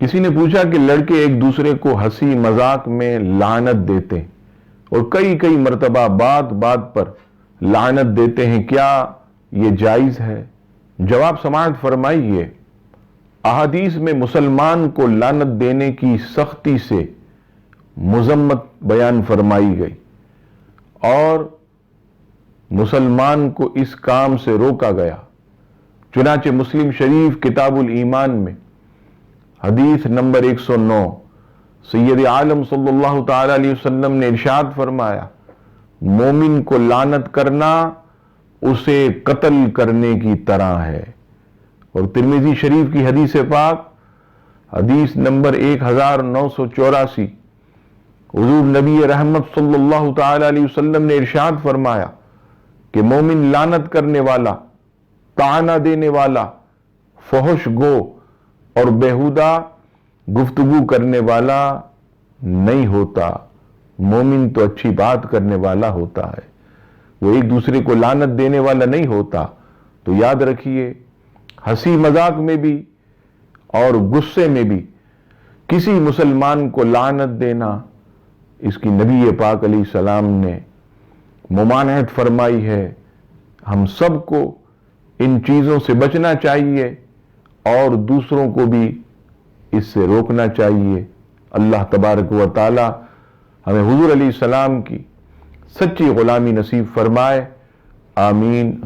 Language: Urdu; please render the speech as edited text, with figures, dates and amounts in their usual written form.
کسی نے پوچھا کہ لڑکے ایک دوسرے کو ہنسی مذاق میں لعنت دیتے ہیں اور کئی کئی مرتبہ بات بات پر لعنت دیتے ہیں، کیا یہ جائز ہے؟ جواب سماعت فرمائیے، احادیث میں مسلمان کو لعنت دینے کی سختی سے مذمت بیان فرمائی گئی اور مسلمان کو اس کام سے روکا گیا۔ چنانچہ مسلم شریف کتاب الایمان میں حدیث نمبر 109 سید عالم صلی اللہ تعالی علیہ وسلم نے ارشاد فرمایا، مومن کو لعنت کرنا اسے قتل کرنے کی طرح ہے۔ اور ترمذی شریف کی حدیث پاک حدیث نمبر 1984 حضور نبی رحمت صلی اللہ تعالی علیہ وسلم نے ارشاد فرمایا کہ مومن لعنت کرنے والا، طعنہ دینے والا، فحش گو اور بیہودہ گفتگو کرنے والا نہیں ہوتا، مومن تو اچھی بات کرنے والا ہوتا ہے، وہ ایک دوسرے کو لعنت دینے والا نہیں ہوتا۔ تو یاد رکھیے، ہنسی مذاق میں بھی اور غصے میں بھی کسی مسلمان کو لعنت دینا، اس کی نبی پاک علیہ السلام نے ممانعت فرمائی ہے۔ ہم سب کو ان چیزوں سے بچنا چاہیے اور دوسروں کو بھی اس سے روکنا چاہیے۔ اللہ تبارک و تعالی ہمیں حضور علیہ السلام کی سچی غلامی نصیب فرمائے، آمین۔